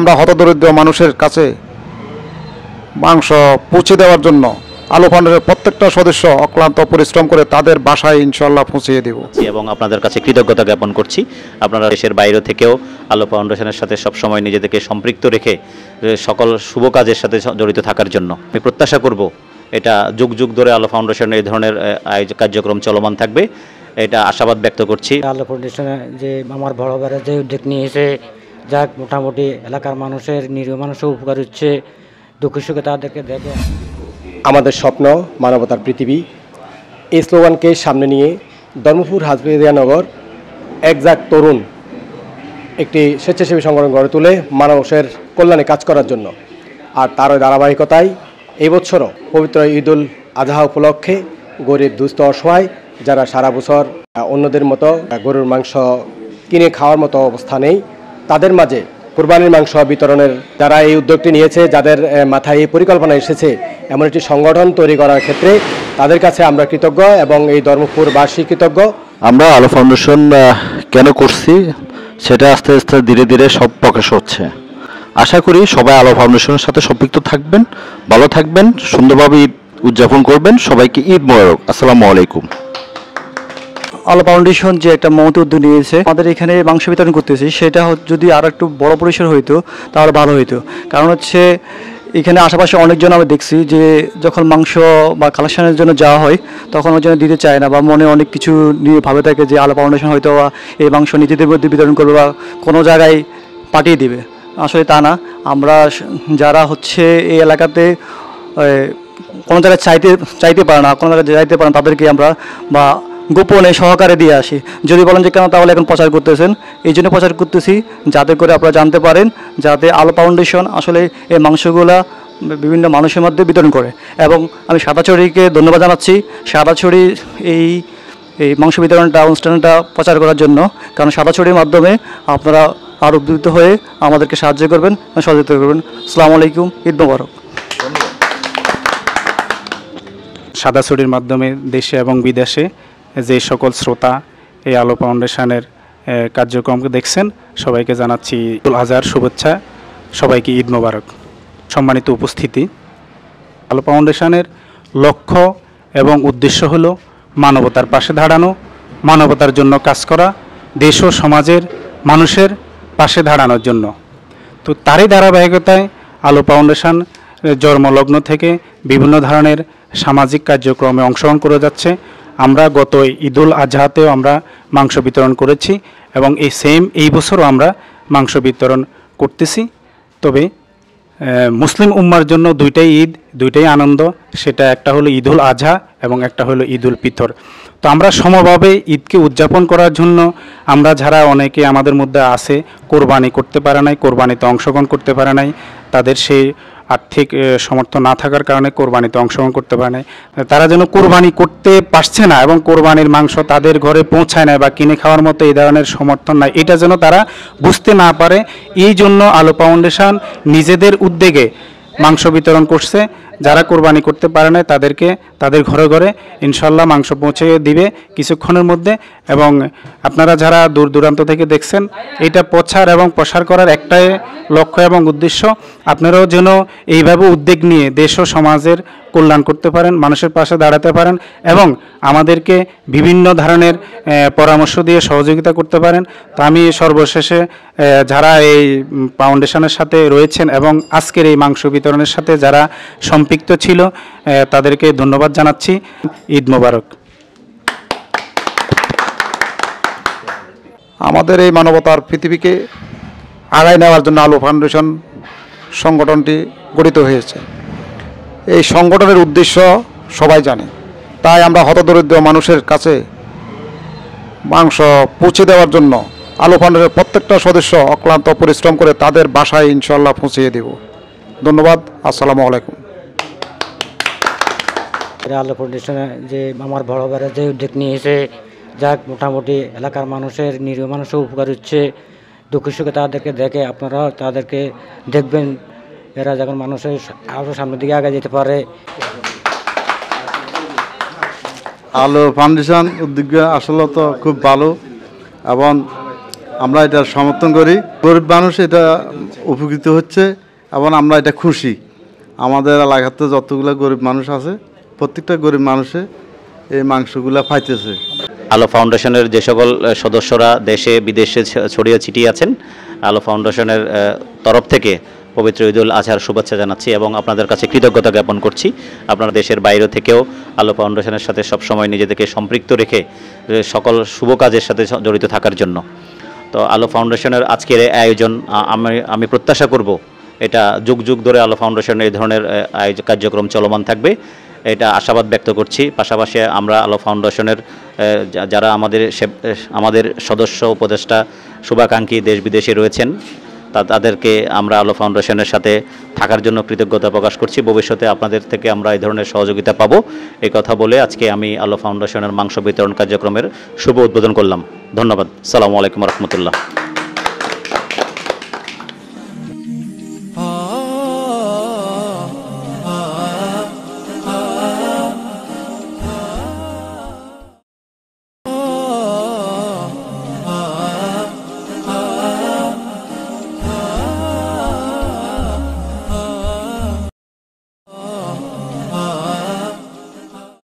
আমরা হতদরিদ্র মানুষের কাছে মাংস পৌঁছে দেওয়ার জন্য আলো ফাউন্ডেশনের প্রত্যেকটা সদস্য অক্লান্ত পরিশ্রম করে তাদের বাসায় ইনশাআল্লাহ পৌঁছিয়ে দেব এবং আপনাদের কাছে কৃতজ্ঞতা জ্ঞাপন করছি। আপনারা দেশের বাইরে থেকেও আলো ফাউন্ডেশনের সাথে সবসময় নিজেদেরকে সম্পৃক্ত রেখে সকল শুভ কাজের সাথে জড়িত থাকার জন্য আমি প্রত্যাশা করব এটা যুগ যুগ ধরে আলো ফাউন্ডেশনের এই ধরনের কার্যক্রম চলমান থাকবে, এটা আশাবাদ ব্যক্ত করছি। আলো ফাউন্ডেশনে যে আমার বড় ভাইরা যে উদ্যোগ নিয়েছে, যাক মোটামুটি এলাকার মানুষের নিরীহ মানুষের উপকার হচ্ছে, দুঃখ সুখে তাদেরকে দেখে। আমাদের স্বপ্ন মানবতার পৃথিবী, এই স্লোগানকে সামনে নিয়ে ধর্মপুর হাজবেদিয়ানগর একজাক তরুণ একটি স্বেচ্ছাসেবী সংগঠন গড়ে তুলে মানুষের কল্যাণে কাজ করার জন্য। আর তারই ধারাবাহিকতায় এই বছরও পবিত্র ঈদুল আজহা উপলক্ষে গরিব দুস্থ অসহায় যারা সারা বছর অন্যদের মতো গরুর মাংস কিনে খাওয়ার মতো অবস্থা নেই, তাদের মাঝে কুরবানির মাংস বিতরণের যারা এই উদ্যোগটি নিয়েছে, যাদের মাথায় এই পরিকল্পনা এসেছে এমন একটি সংগঠন তৈরি করার ক্ষেত্রে তাদের কাছে আমরা কৃতজ্ঞ এবং এই ধর্মপুরবাসী কৃতজ্ঞ। আমরা আলো ফাউন্ডেশন কেন করছি সেটা আস্তে আস্তে ধীরে ধীরে সব প্রকাশ হচ্ছে। আশা করি সবাই আলো ফাউন্ডেশনের সাথে সম্পৃক্ত থাকবেন, ভালো থাকবেন, সুন্দরভাবে ঈদ উদযাপন করবেন। সবাইকে ঈদ মোবারক। আসসালামু আলাইকুম। আলো ফাউন্ডেশন যে একটা মহৎ উদ্যোগ নিয়েছে, আমাদের এখানে মাংস বিতরণ করতেছি, সেটা যদি আরও একটু বড় পরিসর হইতো তাহলে ভালো হইতো। কারণ হচ্ছে এখানে আশেপাশে অনেকজন আমি দেখছি যে যখন মাংস বা কালেকশনের জন্য যাওয়া হয় তখন ওই জন্য দিতে চায় না, বা মনে অনেক কিছু নিয়ে ভাবে থাকে যে আলো ফাউন্ডেশন হয়তো এই মাংস নিজেদের মধ্যে বিতরণ করবে বা কোনো জায়গায় পাঠিয়ে দিবে। আসলে তা না, আমরা যারা হচ্ছে এই এলাকাতে কোনো জায়গায় চাইতে পারে না, কোনো জায়গায় যাইতে পারে না, তাদেরকে আমরা বা গোপনে সহকারে দিয়ে আসি। যদি বলেন যে কেন তাহলে এখন প্রচার করতেছেন, এই জন্য প্রচার করতেছি যাতে করে আপনারা জানতে পারেন যাতে আলো ফাউন্ডেশন আসলে এই মাংসগুলা বিভিন্ন মানুষের মধ্যে বিতরণ করে। এবং আমি সাদাছড়িকে ধন্যবাদ জানাচ্ছি, সাদাছড়ি এই মাংস বিতরণটা অনুষ্ঠানটা প্রচার করার জন্য, কারণ সাদাছড়ির মাধ্যমে আপনারা আরও উদ্বুদ্ধ হয়ে আমাদেরকে সাহায্য করবেন, সহযোগিতা করবেন। আসসালামু আলাইকুম, ঈদ মোবারক। সাদাছড়ির মাধ্যমে দেশে এবং বিদেশে যে সকল শ্রোতা এই আলো ফাউন্ডেশনের কার্যক্রমকে দেখছেন সবাইকে জানাচ্ছি ঈদুল আজহার শুভেচ্ছা, সবাইকে ঈদ মোবারক। সম্মানিত উপস্থিতি, আলো ফাউন্ডেশনের লক্ষ্য এবং উদ্দেশ্য হলো মানবতার পাশে দাঁড়ানো, মানবতার জন্য কাজ করা, দেশ ও সমাজের মানুষের পাশে দাঁড়ানোর জন্য। তো তারই ধারাবাহিকতায় আলো ফাউন্ডেশন জন্মলগ্ন থেকে বিভিন্ন ধরনের সামাজিক কার্যক্রমে অংশগ্রহণ করে যাচ্ছে। আমরা গত ঈদুল আজহাতেও আমরা মাংস বিতরণ করেছি এবং এই বছরও আমরা মাংস বিতরণ করতেছি। তবে মুসলিম উম্মার জন্য দুইটাই ঈদ, দুইটাই আনন্দ, সেটা একটা হলো ঈদুল আজহা এবং একটা হলো ঈদুল ফিতর। তো আমরা সমভাবে ঈদকে উদযাপন করার জন্য আমরা যারা অনেকে আমাদের মধ্যে আছে কোরবানি করতে পারে নাই, কোরবানিতে অংশগ্রহণ করতে পারে নাই, তাদের সেই আর্থিক সমর্থন না থাকার কারণে কোরবানিতে অংশগ্রহণ করতে পারে নাই, তারা যেন কোরবানি করতে পারছে না এবং কোরবানির মাংস তাদের ঘরে পৌঁছায় না বা কিনে খাওয়ার মতো এই ধরনের সমর্থন নাই, এটা যেন তারা বুঝতে না পারে, এই জন্য আলো ফাউন্ডেশন নিজেদের উদ্যোগে মাংস বিতরণ করছে। যারা কোরবানি করতে পারে না তাদেরকে তাদের ঘরে ঘরে ইনশাল্লাহ মাংস পৌঁছে দিবে কিছুক্ষণের মধ্যে। এবং আপনারা যারা দূর দূরান্ত থেকে দেখছেন, এটা প্রচার এবং প্রসার করার একটাই লক্ষ্য এবং উদ্দেশ্য, আপনারাও যেন এইভাবে উদ্যোগ নিয়ে দেশ ও সমাজের কল্যাণ করতে পারেন, মানুষের পাশে দাঁড়াতে পারেন এবং আমাদেরকে বিভিন্ন ধরনের পরামর্শ দিয়ে সহযোগিতা করতে পারেন। তো আমি সর্বশেষে যারা এই ফাউন্ডেশনের সাথে রয়েছেন এবং আজকের এই মাংস বিতরণের সাথে যারা সম্পৃক্ত ছিল তাদেরকে ধন্যবাদ জানাচ্ছি। ঈদ মোবারক। আমাদের এই মানবতার পৃথিবীকে আগায় নেওয়ার জন্য আলো ফাউন্ডেশন সংগঠনটি গঠিত হয়েছে। এই সংগঠনের উদ্দেশ্য সবাই জানে, তাই আমরা হতদরিদ্র মানুষের কাছে মাংস পৌঁছে দেওয়ার জন্য আলো ফাউন্ডেশনের প্রত্যেকটা সদস্য অক্লান্ত পরিশ্রম করে তাদের বাসায় ইনশাআল্লাহ পৌঁছিয়ে দেব। ধন্যবাদ। আসসালামু আলাইকুম। আলো ফাউন্ডেশনে যে আমার বড় ভাইরা যে উদ্যোগ নিয়েছে, যাক মোটামুটি এলাকার মানুষের নিরীহ মানুষের উপকার হচ্ছে, দুঃখ সুখে তাদেরকে দেখে আপনারা তাদেরকে দেখবেন, এরা যখন মানুষের আরও সামনের দিকে আগে যেতে পারে। আলো ফাউন্ডেশন উদ্যোগ আসলে তো খুব ভালো এবং আমরা এটা সমর্থন করি। গরিব মানুষ এটা উপকৃত হচ্ছে এবং আমরা এটা খুশি। আমাদের এলাকাতে যতগুলো গরিব মানুষ আছে প্রত্যেকটা গরিব মানুষে এই মাংসগুলা পাইতেছে। আলো ফাউন্ডেশনের যে সকল সদস্যরা দেশে বিদেশে ছড়িয়ে ছিটিয়ে আছেন, আলো ফাউন্ডেশনের তরফ থেকে পবিত্র ঈদুল আজহার শুভেচ্ছা জানাচ্ছি এবং আপনাদের কাছে কৃতজ্ঞতা জ্ঞাপন করছি। আপনারা দেশের বাইরে থেকেও আলো ফাউন্ডেশনের সাথে সবসময় নিজেদেরকে সম্পৃক্ত রেখে সকল শুভ কাজের সাথে জড়িত থাকার জন্য। তো আলো ফাউন্ডেশনের আজকের এই আয়োজন আমি প্রত্যাশা করব এটা যুগ যুগ ধরে আলো ফাউন্ডেশনের এই ধরনের কার্যক্রম চলমান থাকবে, এটা আশাবাদ ব্যক্ত করছি। পাশাপাশি আমরা আলো ফাউন্ডেশনের যারা আমাদের সদস্য উপদেষ্টা শুভাকাঙ্ক্ষী দেশ বিদেশে রয়েছেন তাদেরকে আমরা আলো ফাউন্ডেশনের সাথে থাকার জন্য কৃতজ্ঞতা প্রকাশ করছি। ভবিষ্যতে আপনাদের থেকে আমরা এই ধরনের সহযোগিতা পাবো এই কথা বলে আজকে আমি আলো ফাউন্ডেশনের মাংস বিতরণ কার্যক্রমের শুভ উদ্বোধন করলাম। ধন্যবাদ। আসসালামু আলাইকুম রহমতুল্লাহ।